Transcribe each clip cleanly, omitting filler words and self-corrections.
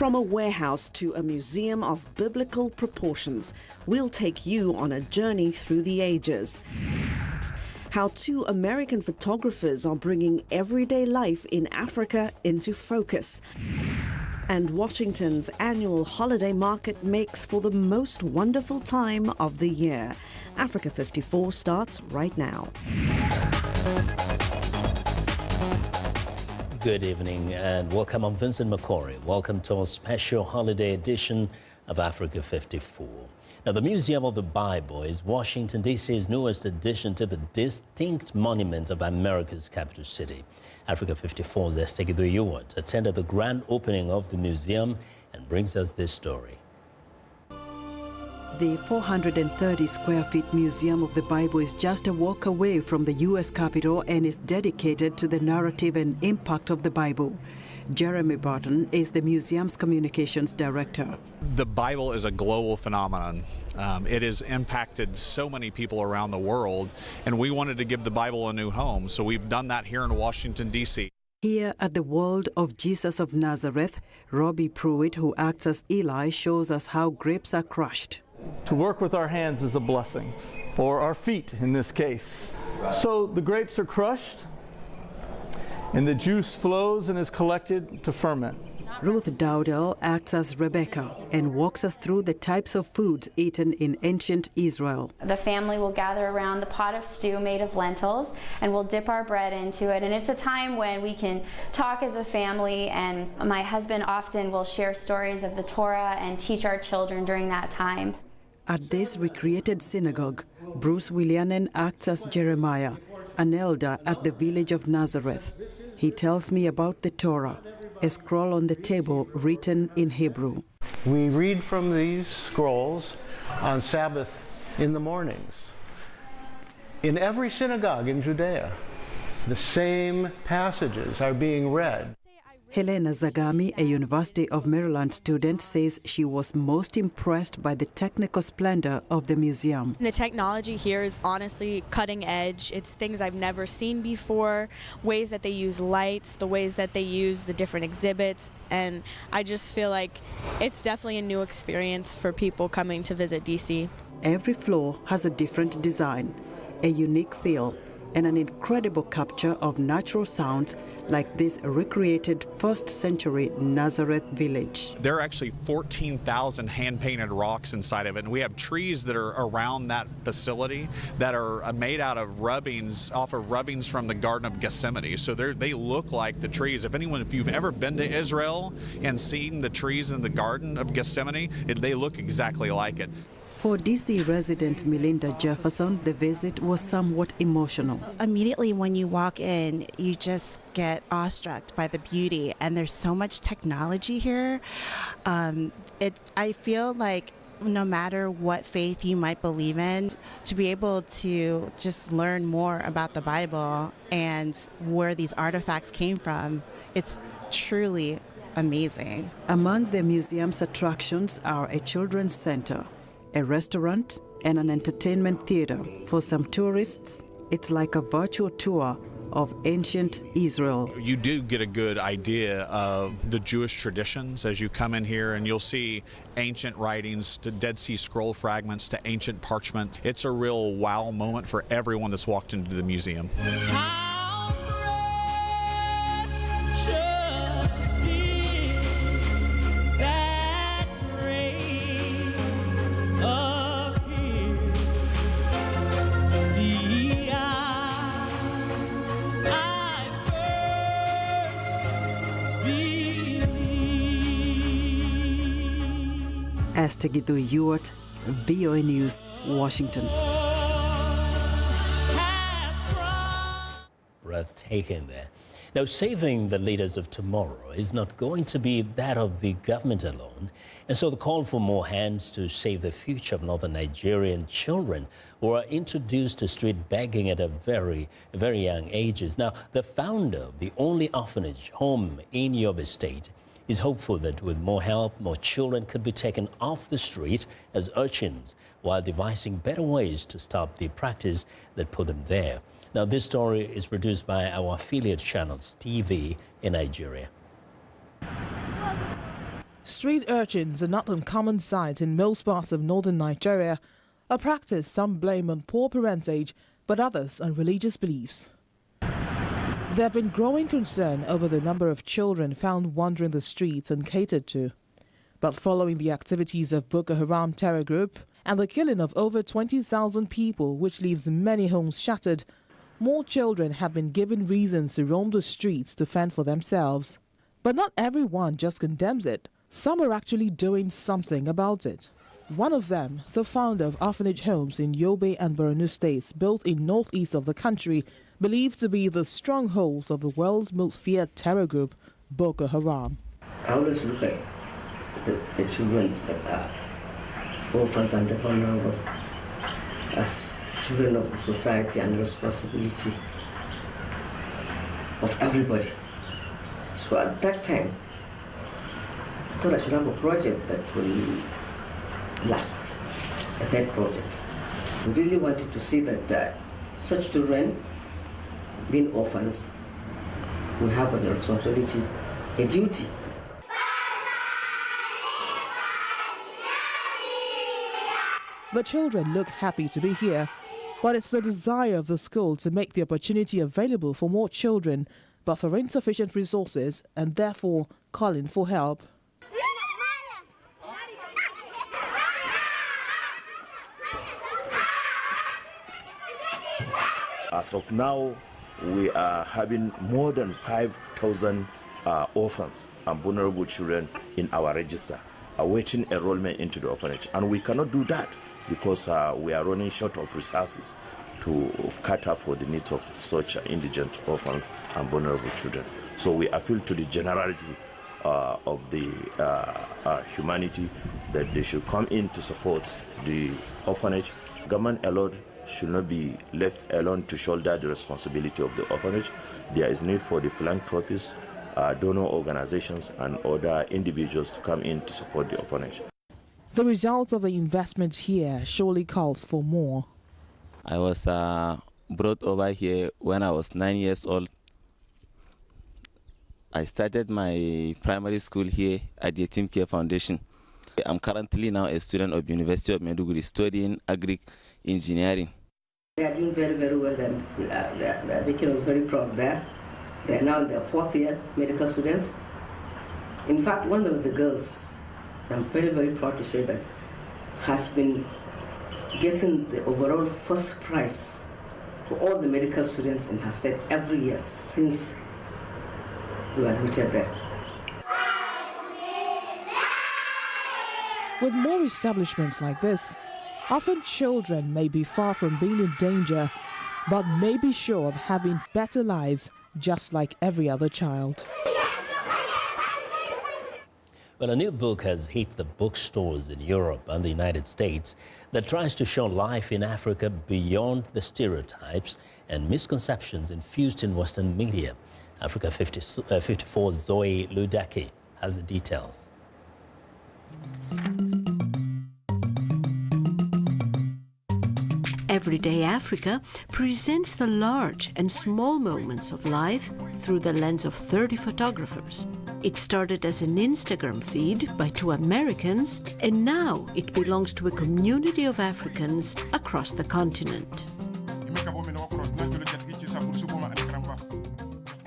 From a warehouse to a museum of biblical proportions, we'll take you on a journey through the ages. How two American photographers are bringing everyday life in Africa into focus. And Washington's annual holiday market makes for the most wonderful time of the year. Africa 54 starts right now. Good evening and welcome. I'm Vincent McCory. Welcome to our special holiday edition of Africa 54. Now, the Museum of the Bible is Washington, D.C.'s newest addition to the distinct monument of America's capital city. Africa 54's Esther Giddo-Ewart attended the grand opening of the museum and brings us this story. The 430 square feet Museum of the Bible is just a walk away from the U.S. Capitol and is dedicated to the narrative and impact of the Bible. Jeremy Barton is the museum's communications director. The Bible is a global phenomenon. It has impacted so many people around the world, and we wanted to give the Bible a new home, so we've done that here in Washington, D.C. Here at the World of Jesus of Nazareth, Robbie Pruitt, who acts as Eli, shows us how grapes are crushed. To work with our hands is a blessing, or our feet in this case. So the grapes are crushed, and the juice flows and is collected to ferment. Ruth Dowdell acts as Rebecca and walks us through the types of foods eaten in ancient Israel. The family will gather around the pot of stew made of lentils, and we'll dip our bread into it. And it's a time when we can talk as a family, and my husband often will share stories of the Torah and teach our children during that time. At this recreated synagogue, Bruce Willianen acts as Jeremiah, an elder at the village of Nazareth. He tells me about the Torah, a scroll on the table written in Hebrew. We read from these scrolls on Sabbath in the mornings. In every synagogue in Judea, the same passages are being read. Helena Zagami, a University of Maryland student, says she was most impressed by the technical splendor of the museum. The technology here is honestly cutting edge. It's things I've never seen before, ways that they use lights, the ways that they use the different exhibits, and I just feel like it's definitely a new experience for people coming to visit DC. Every floor has a different design, a unique feel, and an incredible capture of natural sounds like this recreated first-century Nazareth village. There are actually 14,000 hand-painted rocks inside of it, and we have trees that are around that facility that are made out of rubbings, off of rubbings from the Garden of Gethsemane. So they look like the trees. If you've ever been to Israel and seen the trees in the Garden of Gethsemane, they look exactly like it. For D.C. resident Melinda Jefferson, the visit was somewhat emotional. Immediately when you walk in, you just get awestruck by the beauty, and there's so much technology here. I feel like no matter what faith you might believe in, to be able to just learn more about the Bible and where these artifacts came from, it's truly amazing. Among the museum's attractions are a children's center, a restaurant, and an entertainment theater. For some tourists, it's like a virtual tour of ancient Israel. You do get a good idea of the Jewish traditions as you come in here, and you'll see ancient writings to Dead Sea Scroll fragments to ancient parchment. It's a real wow moment for everyone that's walked into the museum. Esther Giddo-Ewart, VOA News, Washington. Breathtaking there. Now, saving the leaders of tomorrow is not going to be that of the government alone. And so the call for more hands to save the future of northern Nigerian children who are introduced to street begging at a very young ages. Now, the founder of the only orphanage home in Yobe State is hopeful that with more help, more children could be taken off the street as urchins while devising better ways to stop the practice that put them there. Now, this story is produced by our affiliate channel, TV, in Nigeria. Street urchins are not uncommon sight in most parts of northern Nigeria, a practice some blame on poor parentage, but others on religious beliefs. There have been growing concern over the number of children found wandering the streets uncatered to. But following the activities of Boko Haram terror group and the killing of over 20,000 people, which leaves many homes shattered, more children have been given reasons to roam the streets to fend for themselves. But not everyone just condemns it. Some are actually doing something about it. One of them, the founder of orphanage homes in Yobe and Borno states, built in northeast of the country, believed to be the strongholds of the world's most feared terror group, Boko Haram. I always look at the children that are orphans and the vulnerable as children of the society and the responsibility of everybody. So at that time, I thought I should have a project that will last, a pet project. We really wanted to see that such children, being orphans, will have a responsibility, a duty. The children look happy to be here, but it's the desire of the school to make the opportunity available for more children, but for insufficient resources and therefore calling for help. As of now, we are having more than 5,000 orphans and vulnerable children in our register, awaiting enrollment into the orphanage. And we cannot do that because we are running short of resources to cater for the needs of such indigent orphans and vulnerable children. So we appeal to the generality of the humanity that they should come in to support the orphanage. Government alone should not be left alone to shoulder the responsibility of the orphanage. There is need for the philanthropists, donor organizations and other individuals to come in to support the orphanage. The result of the investment here surely calls for more. I was brought over here when I was 9 years old. I started my primary school here at the Team Care Foundation. I'm currently now a student of University of Maiduguri studying agri-engineering. They are doing very, very well. The Vicky was very proud there. They're now in their fourth year medical students. In fact, one of the girls, I'm very, very proud to say that, has been getting the overall first prize for all the medical students in her state every year since we were admitted there. With more establishments like this, often children may be far from being in danger, but may be sure of having better lives just like every other child. Well, a new book has hit the bookstores in Europe and the United States that tries to show life in Africa beyond the stereotypes and misconceptions infused in Western media. Africa 54's Zoe Ludaki has the details. Everyday Africa presents the large and small moments of life through the lens of 30 photographers. It started as an Instagram feed by 2 Americans, and now it belongs to a community of Africans across the continent.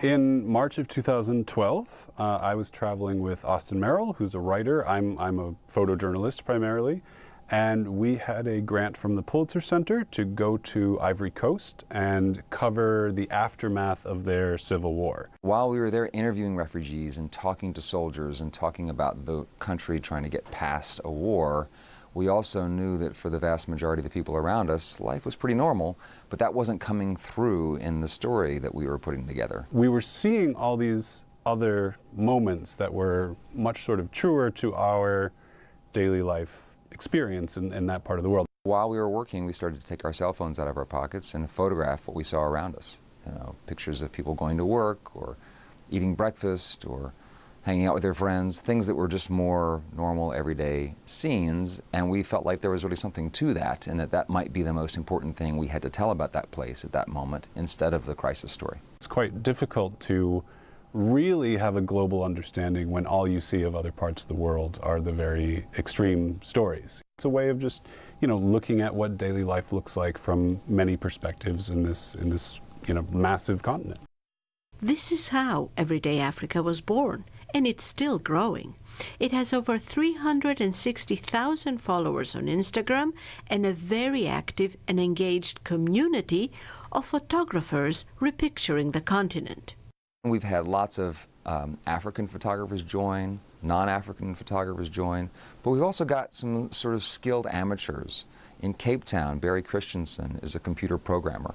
In March of 2012, I was traveling with Austin Merrill, who's a writer. I'm a photojournalist primarily. And we had a grant from the Pulitzer Center to go to Ivory Coast and cover the aftermath of their civil war. While we were there interviewing refugees and talking to soldiers and talking about the country trying to get past a war, we also knew that for the vast majority of the people around us, life was pretty normal, but that wasn't coming through in the story that we were putting together. We were seeing all these other moments that were much sort of truer to our daily life experience in that part of the world. While we were working, we started to take our cell phones out of our pockets and photograph what we saw around us. You know, pictures of people going to work or eating breakfast or hanging out with their friends, things that were just more normal everyday scenes, and we felt like there was really something to that and that might be the most important thing we had to tell about that place at that moment instead of the crisis story. It's quite difficult to really have a global understanding when all you see of other parts of the world are the very extreme stories. It's a way of just, looking at what daily life looks like from many perspectives in this massive continent. This is how Everyday Africa was born, and it's still growing. It has over 360,000 followers on Instagram and a very active and engaged community of photographers repicturing the continent. We've had lots of African photographers join, non-African photographers join, but we've also got some sort of skilled amateurs. In Cape Town, Barry Christensen is a computer programmer.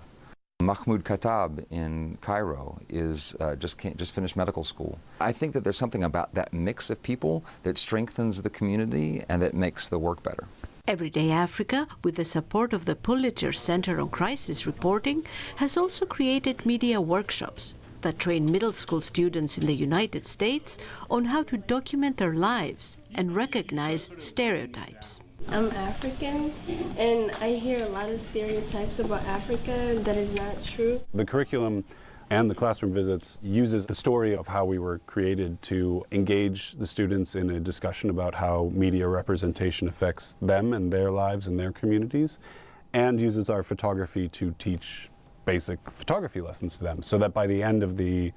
Mahmoud Khattab in Cairo is just finished medical school. I think that there's something about that mix of people that strengthens the community and that makes the work better. Everyday Africa, with the support of the Pulitzer Center on Crisis Reporting, has also created media workshops that train middle school students in the United States on how to document their lives and recognize stereotypes. I'm African, and I hear a lot of stereotypes about Africa that is not true. The curriculum and the classroom visits uses the story of how we were created to engage the students in a discussion about how media representation affects them and their lives and their communities, and uses our photography to teach basic photography lessons to them, so that by the end of the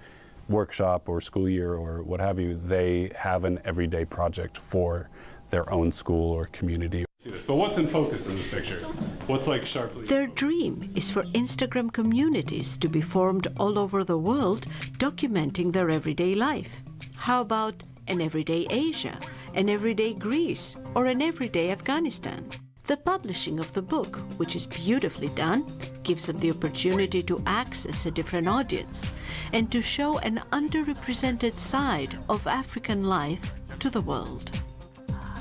workshop or school year or what have you, they have an everyday project for their own school or community. But what's in focus in this picture? What's like sharply? Their dream is for Instagram communities to be formed all over the world, documenting their everyday life. How about an everyday Asia, an everyday Greece, or an everyday Afghanistan? The publishing of the book, which is beautifully done, gives them the opportunity to access a different audience and to show an underrepresented side of African life to the world.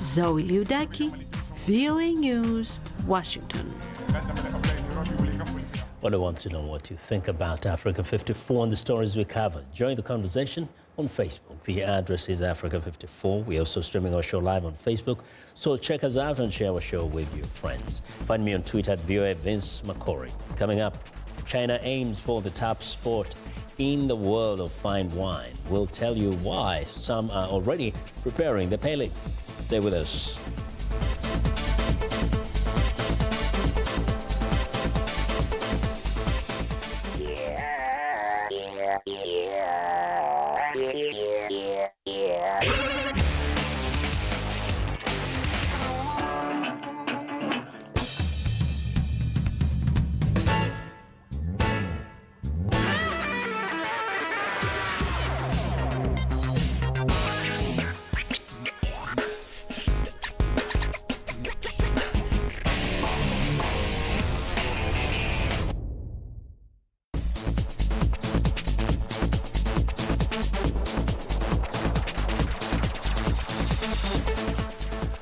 Zoe Liudaki, VOA News, Washington. Well, I want to know what you think about Africa 54 and the stories we covered. Join the conversation on Facebook. The address is Africa 54. We're also streaming our show live on Facebook, so check us out and share our show with your friends. Find me on Twitter at VOA Vince McCory. Coming up, China aims for the top spot in the world of fine wine. We'll tell you why some are already preparing the palates. Stay with us.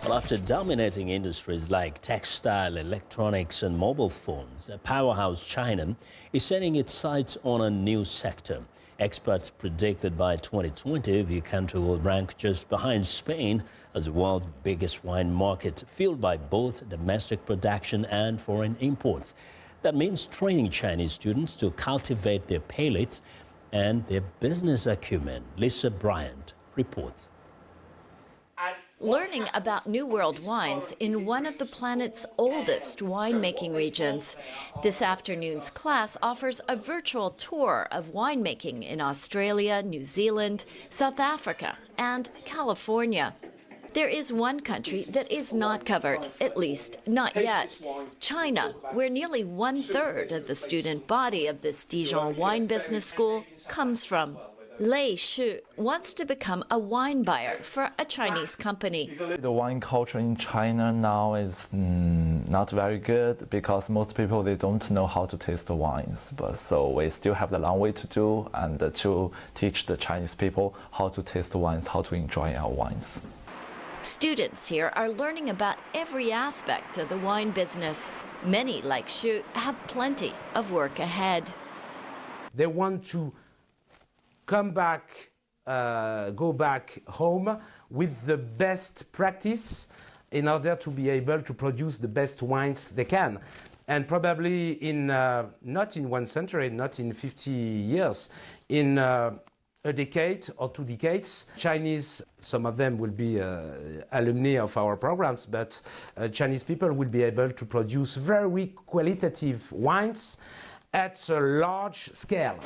After dominating industries like textile, electronics and mobile phones, powerhouse China is setting its sights on a new sector. Experts predict that by 2020, the country will rank just behind Spain as the world's biggest wine market, fueled by both domestic production and foreign imports. That means training Chinese students to cultivate their palates and their business acumen. Lisa Bryant reports. Learning about New World wines in one of the planet's oldest winemaking regions. This afternoon's class offers a virtual tour of winemaking in Australia, New Zealand, South Africa, and California. There is one country that is not covered, at least not yet. China, where nearly 1/3 of the student body of this Dijon wine business school comes from. Lei Shi wants to become a wine buyer for a Chinese company. The wine culture in China now is not very good because most people, they don't know how to taste the wines. But so we still have a long way to do and to teach the Chinese people how to taste the wines, how to enjoy our wines. Students here are learning about every aspect of the wine business. Many, like Xu, have plenty of work ahead. They want to come back, go back home with the best practice in order to be able to produce the best wines they can. And probably in, not in 1 century, not in 50 years, in a a decade or 2 decades. Chinese, some of them will be alumni of our programs, but Chinese people will be able to produce very qualitative wines at a large scale.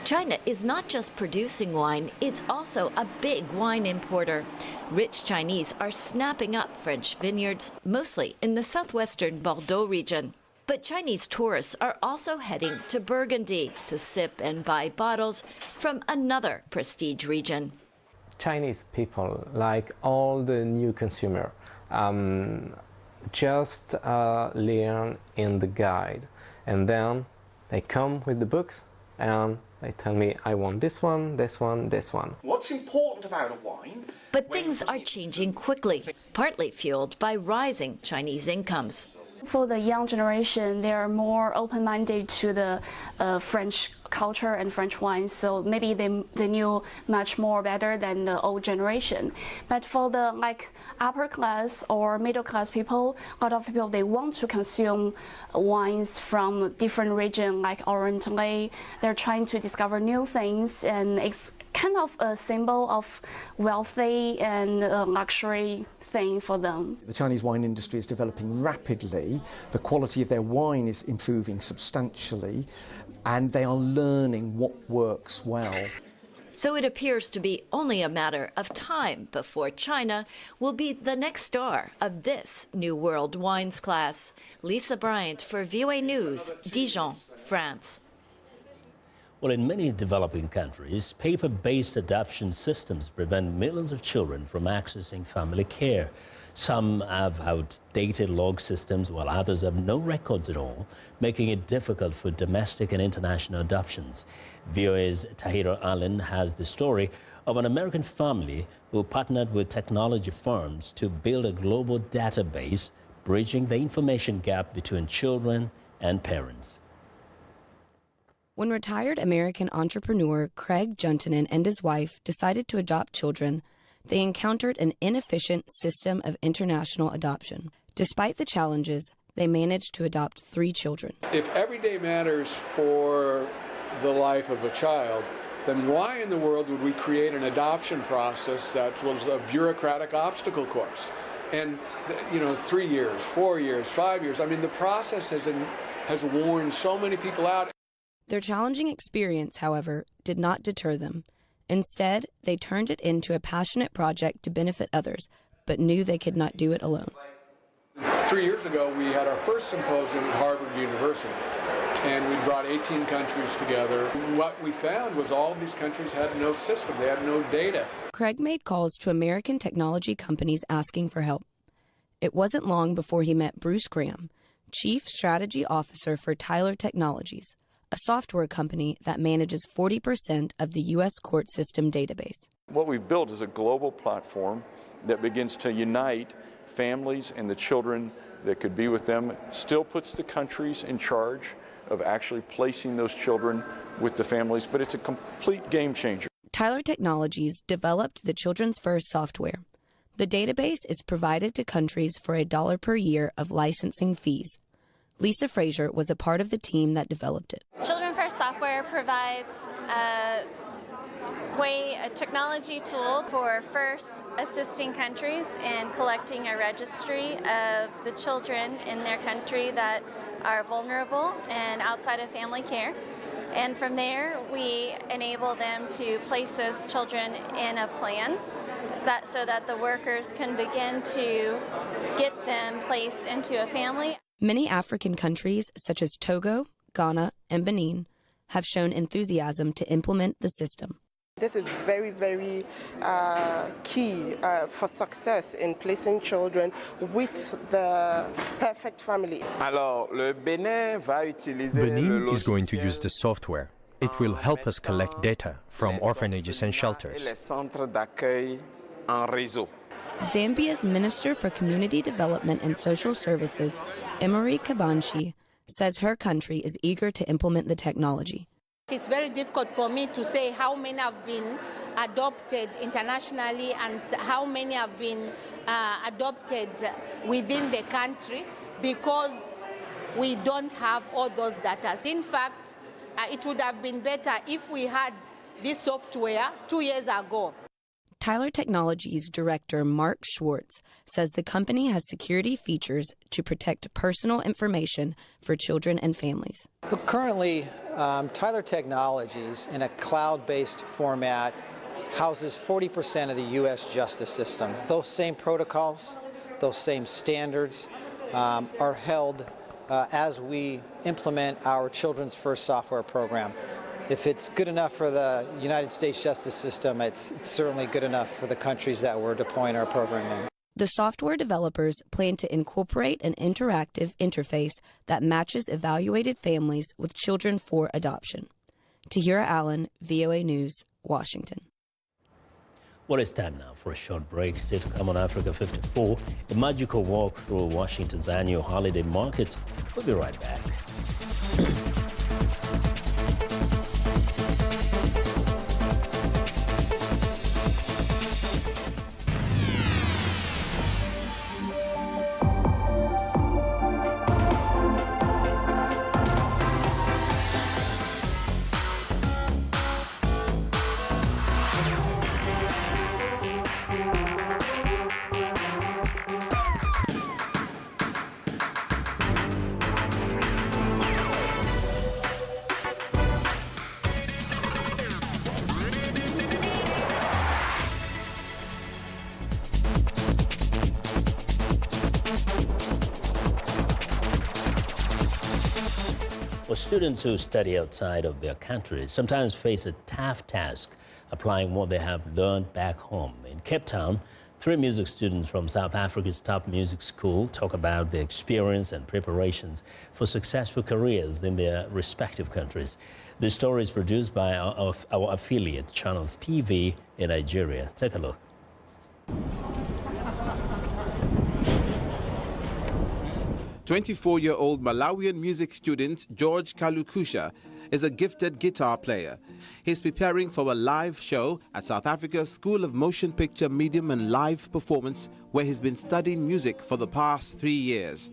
China is not just producing wine, it's also a big wine importer. Rich Chinese are snapping up French vineyards, mostly in the southwestern Bordeaux region. But Chinese tourists are also heading to Burgundy to sip and buy bottles from another prestige region. Chinese people, like all the new consumer, just learn in the guide, and then they come with the books and they tell me, I want this one, this one, this one. What's important about a wine? But things are changing quickly, partly fueled by rising Chinese incomes. For the young generation, they are more open-minded to the French culture and French wines, so maybe they knew much more better than the old generation. But for the upper class or middle class people, a lot of people, they want to consume wines from different regions like Orientally. They're trying to discover new things, and it's kind of a symbol of wealthy and luxury thing for them. The Chinese wine industry is developing rapidly. The quality of their wine is improving substantially, and they are learning what works well. So it appears to be only a matter of time before China will be the next star of this New World Wines class. Lisa Bryant for VOA News, Dijon, France. Well, in many developing countries, paper-based adoption systems prevent millions of children from accessing family care. Some have outdated log systems, while others have no records at all, making it difficult for domestic and international adoptions. VOA's Tahira Allen has the story of an American family who partnered with technology firms to build a global database, bridging the information gap between children and parents. When retired American entrepreneur Craig Juntonen and his wife decided to adopt children, they encountered an inefficient system of international adoption. Despite the challenges, they managed to adopt 3 children. If every day matters for the life of a child, then why in the world would we create an adoption process that was a bureaucratic obstacle course? And, 3 years, 4 years, 5 years, I mean, the process has worn so many people out. Their challenging experience, however, did not deter them. Instead, they turned it into a passionate project to benefit others, but knew they could not do it alone. 3 years ago, we had our first symposium at Harvard University, and we brought 18 countries together. What we found was all of these countries had no system. They had no data. Craig made calls to American technology companies asking for help. It wasn't long before he met Bruce Graham, Chief Strategy Officer for Tyler Technologies, a software company that manages 40% of the U.S. court system database. What we've built is a global platform that begins to unite families and the children that could be with them, still puts the countries in charge of actually placing those children with the families, but it's a complete game changer. Tyler Technologies developed the Children's First software. The database is provided to countries for $1 per year of licensing fees. Lisa Frazier was a part of the team that developed it. Children First software provides a technology tool for first assisting countries in collecting a registry of the children in their country that are vulnerable and outside of family care. And from there, we enable them to place those children in a plan so that the workers can begin to get them placed into a family. Many African countries, such as Togo, Ghana, and Benin, have shown enthusiasm to implement the system. This is very, very key for success in placing children with the perfect family. Benin is going to use the software. It will help us collect data from orphanages and shelters. Zambia's Minister for Community Development and Social Services, Emery Kabanshi, says her country is eager to implement the technology. It's very difficult for me to say how many have been adopted internationally and how many have been adopted within the country because we don't have all those data. In fact, it would have been better if we had this software 2 years ago. Tyler Technologies director Mark Schwartz says the company has security features to protect personal information for children and families. Look, currently, Tyler Technologies, in a cloud-based format, houses 40% of the U.S. justice system. Those same protocols, those same standards are held as we implement our Children's First software program. If it's good enough for the United States justice system, it's certainly good enough for the countries that we're deploying our program in. The software developers plan to incorporate an interactive interface that matches evaluated families with children for adoption. Tahira Allen, VOA News, Washington. Well, it's time now for a short break. Still to come on Africa 54, a magical walk through Washington's annual holiday market. We'll be right back. Well, students who study outside of their country sometimes face a tough task applying what they have learned back home. In Cape Town, 3 music students from South Africa's top music school talk about their experience and preparations for successful careers in their respective countries. The story is produced by our affiliate, Channels TV in Nigeria. Take a look. 24-year-old Malawian music student George Kalukusha is a gifted guitar player. He's preparing for a live show at South Africa's School of Motion Picture Medium and Live Performance, where he's been studying music for the past 3 years.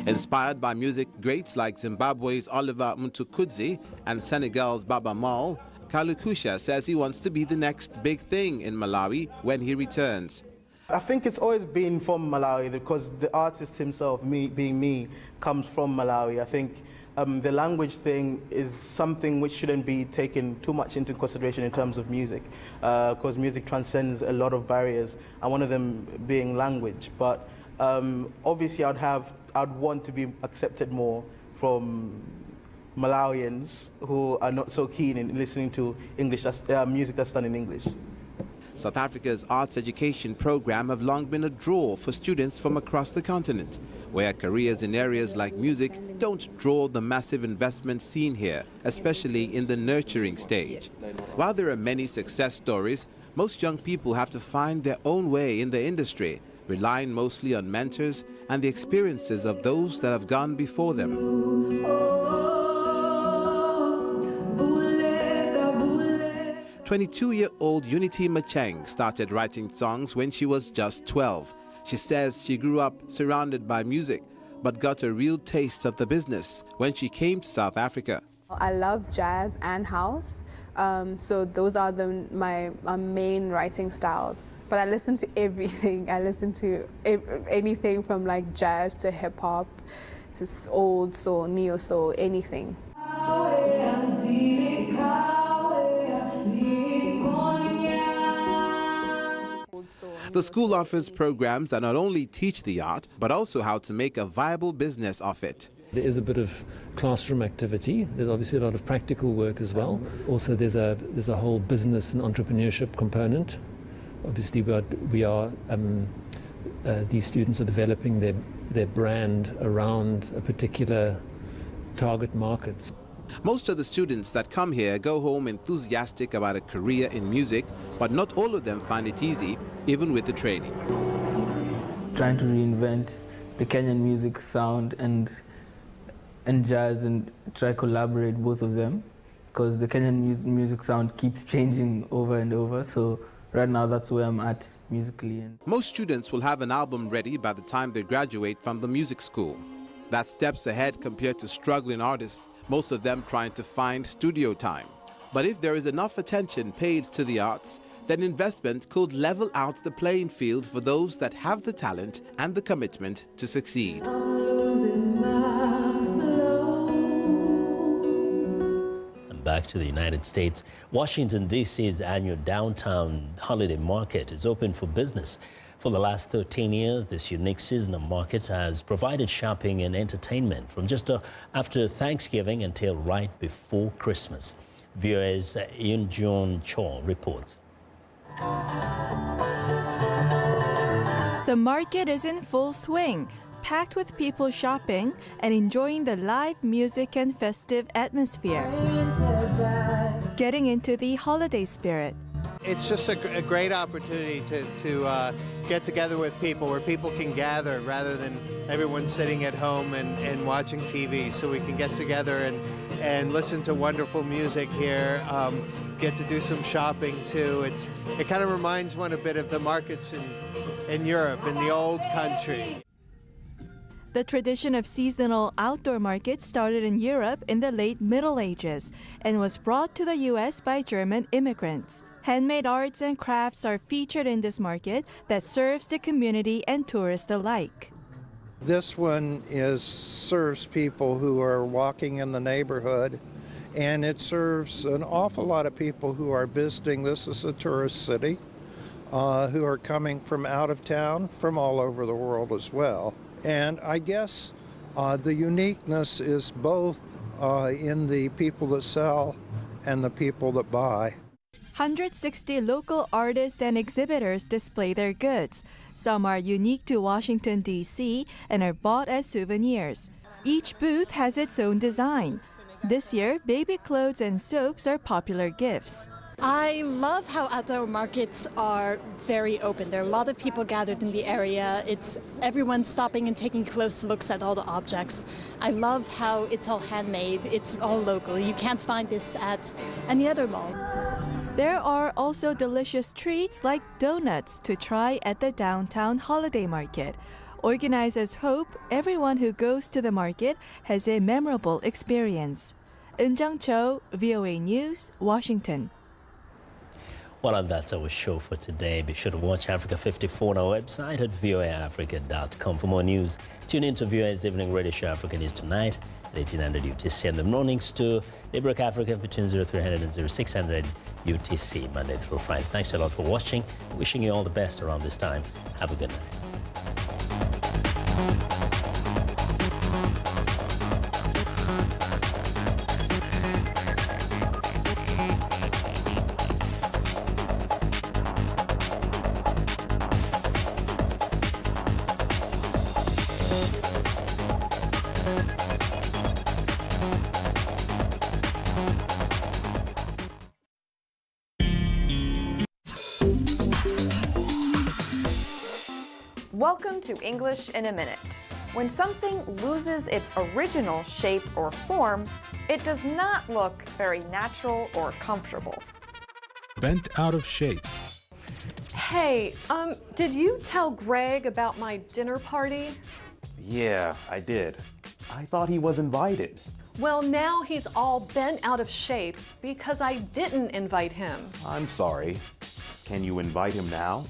Inspired by music greats like Zimbabwe's Oliver Mtukudzi and Senegal's Baba Maal, Kalukusha says he wants to be the next big thing in Malawi when he returns. I think it's always been from Malawi because the artist himself, me, comes from Malawi. I think the language thing is something which shouldn't be taken too much into consideration in terms of music, because music transcends a lot of barriers, and one of them being language. But obviously I'd want to be accepted more from Malawians who are not so keen in listening to English, music that's done in English. South Africa's arts education program have long been a draw for students from across the continent, where careers in areas like music don't draw the massive investment seen here, especially in the nurturing stage. While there are many success stories, most young people have to find their own way in the industry, relying mostly on mentors and the experiences of those that have gone before them. 22-year-old Unity Machang started writing songs when she was just 12. She says she grew up surrounded by music, but got a real taste of the business when she came to South Africa. I love jazz and house, so those are my main writing styles. But I listen to everything. I listen to anything from like jazz to hip hop to old soul, neo soul, anything. The school offers programs that not only teach the art, but also how to make a viable business of it. There is a bit of classroom activity. There's obviously a lot of practical work as well. Also, there's a whole business and entrepreneurship component. Obviously, these students are developing their brand around a particular target market. Most of the students that come here go home enthusiastic about a career in music, but not all of them find it easy, even with the training. Trying to reinvent the Kenyan music sound and jazz and try collaborate both of them, because the Kenyan music sound keeps changing over and over. So right now that's where I'm at musically. Most students will have an album ready by the time they graduate from the music school. That's steps ahead compared to struggling artists, most of them trying to find studio time. But if there is enough attention paid to the arts, then investment could level out the playing field for those that have the talent and the commitment to succeed. And back to the United States, Washington, D.C.'s annual downtown holiday market is open for business. For the last 13 years, this unique seasonal market has provided shopping and entertainment from just after Thanksgiving until right before Christmas. VOA's Yoon Jun Cho reports. The market is in full swing, packed with people shopping and enjoying the live music and festive atmosphere. Getting into the holiday spirit. It's just a great opportunity to get together with people where people can gather rather than everyone sitting at home and watching TV. So we can get together and listen to wonderful music here, get to do some shopping too. It kind of reminds one a bit of the markets in Europe, in the old country. The tradition of seasonal outdoor markets started in Europe in the late Middle Ages and was brought to the U.S. by German immigrants. Handmade arts and crafts are featured in this market that serves the community and tourists alike. This one serves people who are walking in the neighborhood, and it serves an awful lot of people who are visiting. This is a tourist city, who are coming from out of town, from all over the world as well. And I guess the uniqueness is both in the people that sell and the people that buy. 160 local artists and exhibitors display their goods. Some are unique to Washington, D.C. and are bought as souvenirs. Each booth has its own design. This year, baby clothes and soaps are popular gifts. I love how outdoor markets are very open. There are a lot of people gathered in the area. It's everyone stopping and taking close looks at all the objects. I love how it's all handmade. It's all local. You can't find this at any other mall. There are also delicious treats like donuts to try at the downtown holiday market. Organizers hope everyone who goes to the market has a memorable experience. Eun Jung Cho, VOA News, Washington. Well, and that's our show for today. Be sure to watch Africa 54 on our website at voaafrica.com for more news. Tune in to VOA's evening radio show Africa News Tonight at 1800 UTC in the mornings to Daybreak Africa between 0300 and 0600 UTC, Monday through Friday. Thanks a lot for watching. Wishing you all the best around this time. Have a good night. Welcome to English in a Minute. When something loses its original shape or form, it does not look very natural or comfortable. Bent out of shape. Hey, did you tell Greg about my dinner party? Yeah, I did. I thought he was invited. Well, now he's all bent out of shape because I didn't invite him. I'm sorry. Can you invite him now?